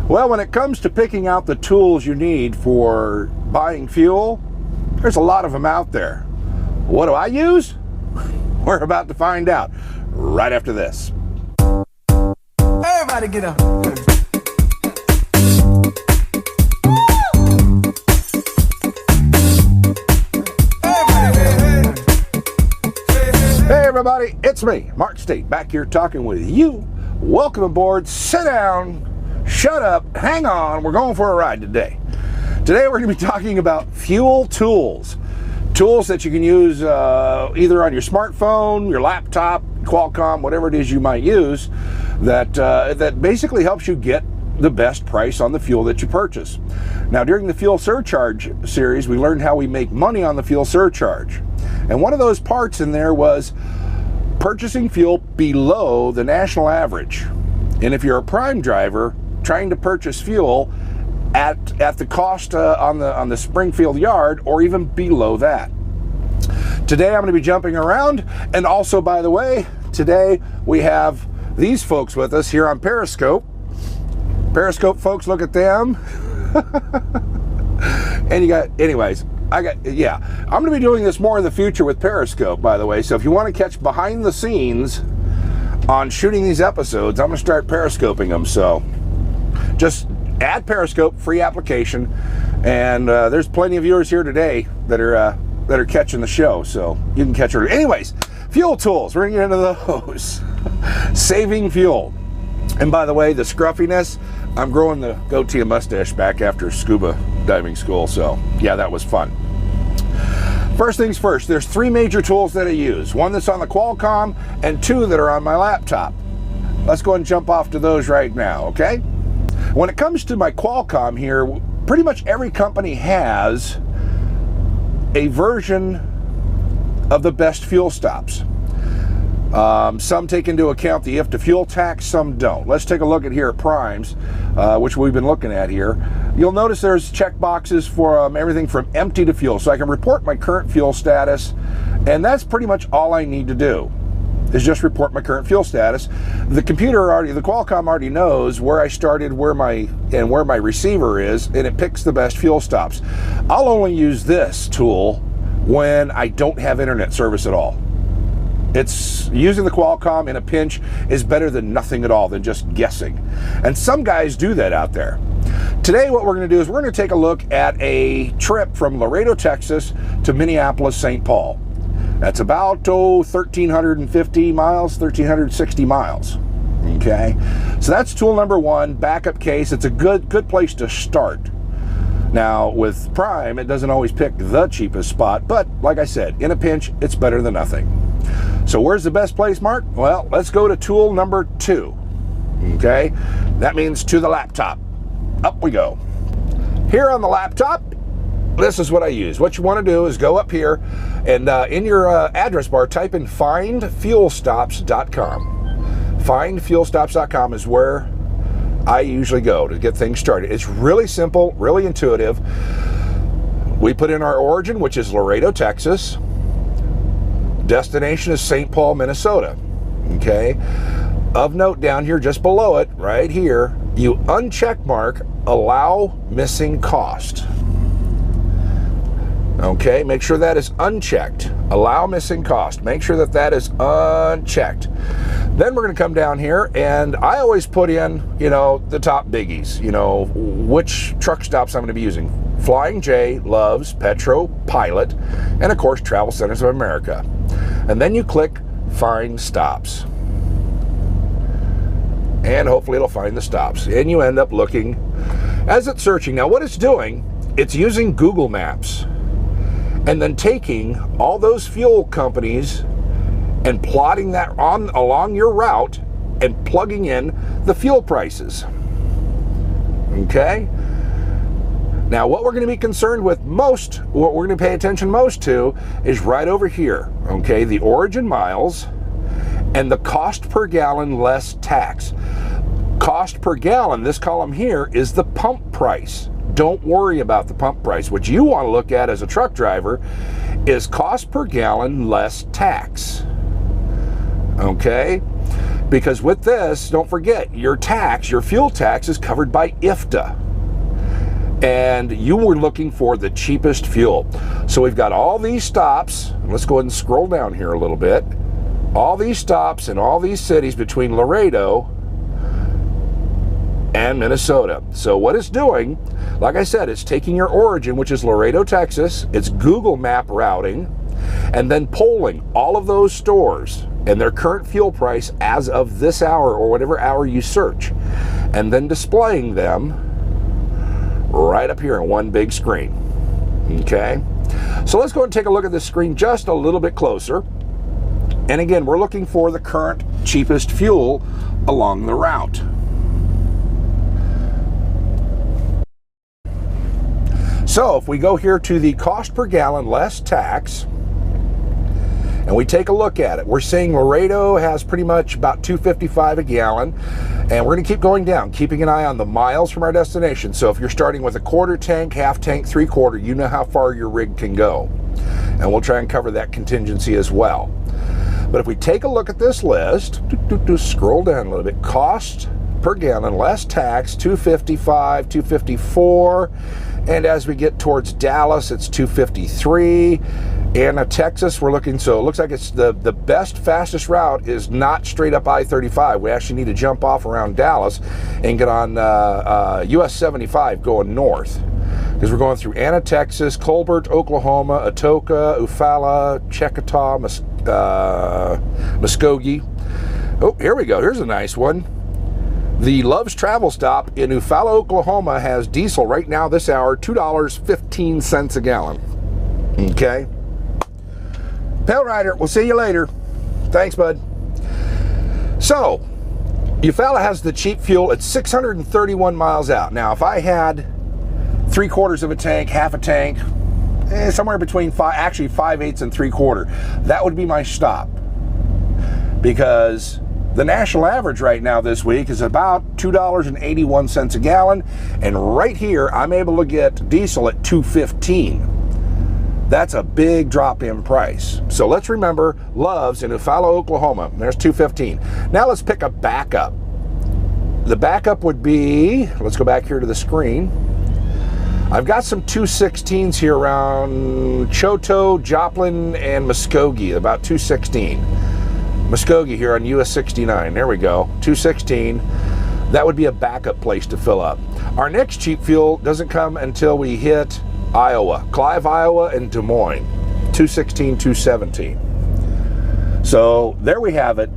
Well, when it comes to picking out the tools you need for buying fuel, there's a lot of them out there. What do I use? We're about to find out right after this. Everybody get up. Hey everybody, it's me, Mark Staite, back here talking with you. Welcome aboard. Sit down, shut up, hang on. We're going for a ride today. Today we're going to be talking about fuel tools. Tools that you can use either on your smartphone, your laptop, Qualcomm, whatever it is you might use, that basically helps you get the best price on the fuel that you purchase. Now, during the fuel surcharge series, we learned how we make money on the fuel surcharge. And one of those parts in there was purchasing fuel below the national average. And if you're a prime driver trying to purchase fuel at the cost on the Springfield yard or even below that. Today I'm going to be jumping around, and also, by the way, today we have these folks with us here on Periscope. Periscope folks, look at them. And you got, anyways, I'm going to be doing this more in the future with Periscope, by the way. So if you want to catch behind the scenes on shooting these episodes, I'm going to start Periscoping them. So just add Periscope, free application, and there's plenty of viewers here today that are catching the show, so you can catch her. Anyways, fuel tools, we're gonna get into those. Saving fuel. And by the way, the scruffiness, I'm growing the goatee and mustache back after scuba diving school, so yeah, that was fun. First things first, there's three major tools that I use. One that's on the Qualcomm and two that are on my laptop. Let's go ahead and jump off to those right now, okay? When it comes to my Qualcomm here, pretty much every company has a version of the best fuel stops. Some take into account the if to fuel tax, some don't. Let's take a look at here at Primes, which we've been looking at here. You'll notice there's check boxes for everything from empty to fuel, so I can report my current fuel status, and that's pretty much all I need to do, is just report my current fuel status. The Qualcomm already knows where I started, where my receiver is, and it picks the best fuel stops. I'll only use this tool when I don't have internet service at all. It's using the Qualcomm in a pinch is better than nothing at all, than just guessing. And some guys do that out there. Today what we're going to do is we're going to take a look at a trip from Laredo, Texas to Minneapolis, St. Paul. That's about 1,350 miles, 1,360 miles. Okay, so that's tool number one, backup case. It's a good place to start. Now with Prime, it doesn't always pick the cheapest spot, but like I said, in a pinch, it's better than nothing. So where's the best place, Mark? Well, let's go to tool number two. Okay, that means to the laptop. Up we go. Here on the laptop, this is what I use. What you want to do is go up here and in your address bar, type in findfuelstops.com. Findfuelstops.com is where I usually go to get things started. It's really simple, really intuitive. We put in our origin, which is Laredo, Texas. Destination is St. Paul, Minnesota. Okay. Of note, down here, just below it, right here, you uncheck mark allow missing cost. Okay, make sure that is unchecked. Allow missing cost. Make sure that that is unchecked. Then we're going to come down here, and I always put in, the top biggies, which truck stops I'm going to be using. Flying J, Loves, Petro, Pilot, and of course Travel Centers of America. And then you click Find Stops. And hopefully it'll find the stops. And you end up looking, as it's searching. Now what it's doing, it's using Google Maps, and then taking all those fuel companies and plotting that along your route and plugging in the fuel prices. Okay? Now what we're going to be concerned with most, what we're going to pay attention most to, is right over here. Okay? The origin miles and the cost per gallon less tax. Cost per gallon, this column here, is the pump price. Don't worry about the pump price. What you want to look at as a truck driver is cost per gallon less tax. Okay? Because with this, don't forget, your tax, your fuel tax is covered by IFTA. And you were looking for the cheapest fuel. So we've got all these stops. Let's go ahead and scroll down here a little bit. All these stops in all these cities between Laredo and Minnesota. So what it's doing, like I said, it's taking your origin, which is Laredo, Texas. It's Google Map routing, and then polling all of those stores and their current fuel price as of this hour or whatever hour you search, and then displaying them right up here on one big screen. Okay, so let's go and take a look at this screen just a little bit closer. And again, we're looking for the current cheapest fuel along the route. So if we go here to the cost per gallon less tax, and we take a look at it, we're seeing Laredo has pretty much about $2.55 a gallon, and we're going to keep going down, keeping an eye on the miles from our destination. So if you're starting with a quarter tank, half tank, 3/4, you know how far your rig can go, and we'll try and cover that contingency as well. But if we take a look at this list, scroll down a little bit, cost per gallon less tax, $2.55, $2.54, and as we get towards Dallas, it's $2.53. And Texas, we're looking, so it looks like it's the best, fastest route is not straight up I-35. We actually need to jump off around Dallas and get on US 75 going north, because we're going through Anna, Texas, Colbert, Oklahoma, Atoka, Eufaula, Checkaw, Muskogee. Oh, here we go. Here's a nice one. The Love's Travel Stop in Eufaula, Oklahoma has diesel right now this hour, $2.15 a gallon. Okay. Pale Rider, we'll see you later. Thanks, bud. So, Eufaula has the cheap fuel at 631 miles out. Now, if I had 3/4 of a tank, half a tank, somewhere between 5/8 and 3/4, that would be my stop. Because the national average right now this week is about $2.81 a gallon, and right here I'm able to get diesel at $2.15. That's a big drop in price. So let's remember Love's in Eufaula, Oklahoma. There's $2.15. Now let's pick a backup. The backup would be, let's go back here to the screen. I've got some 2.16s here around Choteau, Joplin, and Muskogee, about 2.16. Muskogee here on US 69. There we go, 2.16. That would be a backup place to fill up. Our next cheap fuel doesn't come until we hit Iowa, Clive, Iowa, and Des Moines, 2.16, 2.17. So there we have it.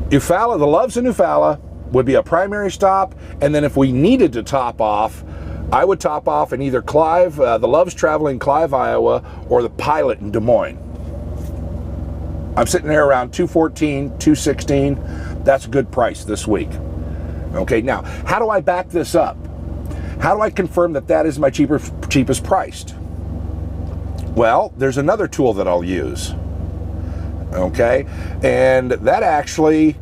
Eufaula, the Love's in Eufaula would be a primary stop, and then if we needed to top off, I would top off in either Clive, the Love's traveling Clive, Iowa, or the Pilot in Des Moines. I'm sitting there around 2.14, 2.16. That's a good price this week. Okay, now, how do I back this up? How do I confirm that that is my cheapest priced? Well, there's another tool that I'll use. Okay, and that actually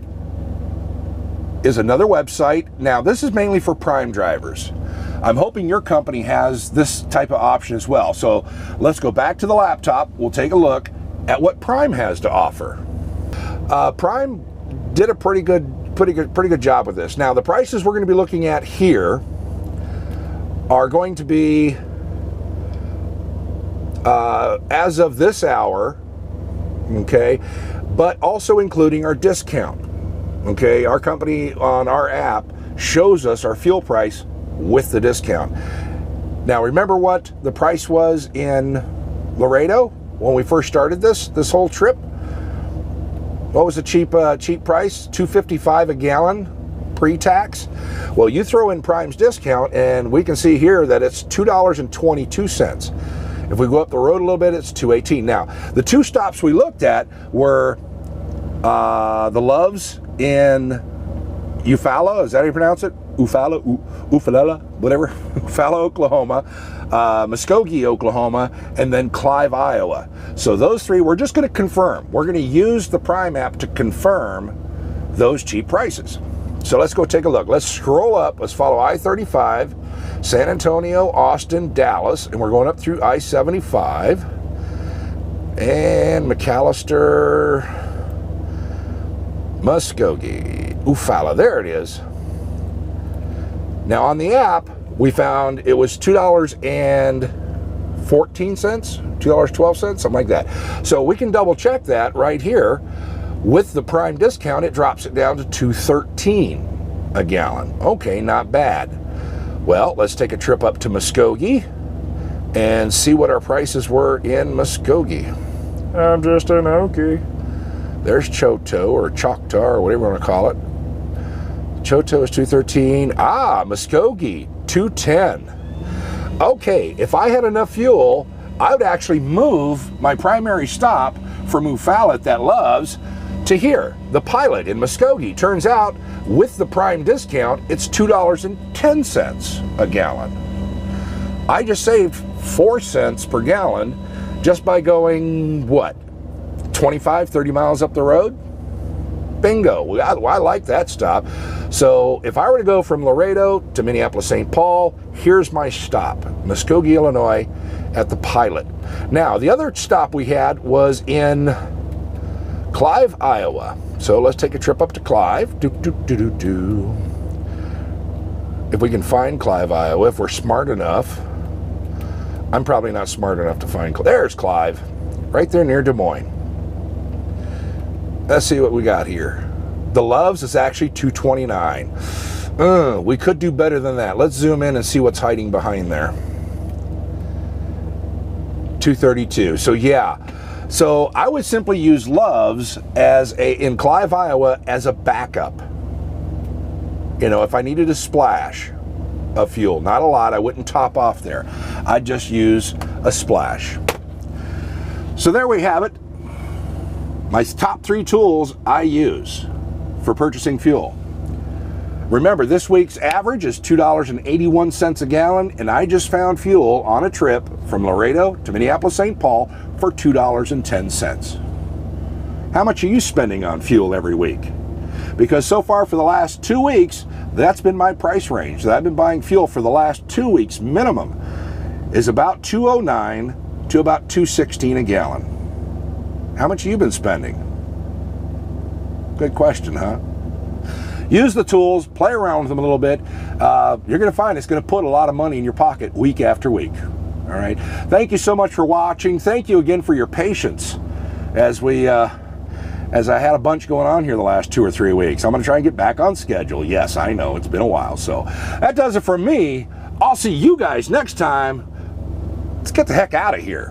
is another website. Now, this is mainly for prime drivers. I'm hoping your company has this type of option as well. So let's go back to the laptop. We'll take a look at what Prime has to offer. Prime did a pretty good job with this. Now, the prices we're going to be looking at here are going to be as of this hour, okay, but also including our discount. Okay, our company on our app shows us our fuel price with the discount. Now, remember what the price was in Laredo when we first started this whole trip? What was the cheap price? $2.55 a gallon pre-tax. Well, you throw in Prime's discount, and we can see here that it's $2.22. If we go up the road a little bit, it's $2.18. Now, the two stops we looked at were the Love's in Eufaula. Is that how you pronounce it? Eufaula, whatever. Eufaula, Oklahoma, Muskogee, Oklahoma, and then Clive, Iowa. So those three, we're just going to confirm. We're going to use the Prime app to confirm those cheap prices. So let's go take a look. Let's scroll up. Let's follow I-35, San Antonio, Austin, Dallas, and we're going up through I-75 and McAllister. Muskogee. Eufaula. There it is. Now on the app, we found it was $2.14, $2.12, something like that. So we can double check that right here. With the prime discount, it drops it down to $2.13 a gallon. Okay, not bad. Well, let's take a trip up to Muskogee and see what our prices were in Muskogee. I'm just an Okie. There's Choto or Choctaw or whatever you want to call it. Choto is $2.13. Ah, Muskogee, $2.10. Okay, if I had enough fuel, I would actually move my primary stop from Eufaula at that Love's to here, the Pilot in Muskogee. Turns out, with the prime discount, it's $2.10 a gallon. I just saved 4 cents per gallon just by going, what, 25, 30 miles up the road? Bingo. I like that stop. So if I were to go from Laredo to Minneapolis-St. Paul, here's my stop, Muskogee, Illinois, at the Pilot. Now, the other stop we had was in Clive, Iowa. So let's take a trip up to Clive. If we can find Clive, Iowa, if we're smart enough. I'm probably not smart enough to find Clive. There's Clive, right there near Des Moines. Let's see what we got here. The Love's is actually $2.29. We could do better than that. Let's zoom in and see what's hiding behind there. $2.32. So yeah. So I would simply use Love's in Clive, Iowa, as a backup. You know, if I needed a splash of fuel, not a lot, I wouldn't top off there. I'd just use a splash. So there we have it. My top 3 tools I use for purchasing fuel. Remember, this week's average is $2.81 a gallon, and I just found fuel on a trip from Laredo to Minneapolis-St. Paul for $2.10. How much are you spending on fuel every week? Because so far for the last 2 weeks, that's been my price range that I've been buying fuel for the last 2 weeks minimum is about $2.09 to about $2.16 a gallon. How much have you been spending? Good question, huh? Use the tools, play around with them a little bit. You're going to find it's going to put a lot of money in your pocket week after week. All right. Thank you so much for watching. Thank you again for your patience as I had a bunch going on here the last 2 or 3 weeks. I'm going to try and get back on schedule. Yes, I know it's been a while. So that does it for me. I'll see you guys next time. Let's get the heck out of here.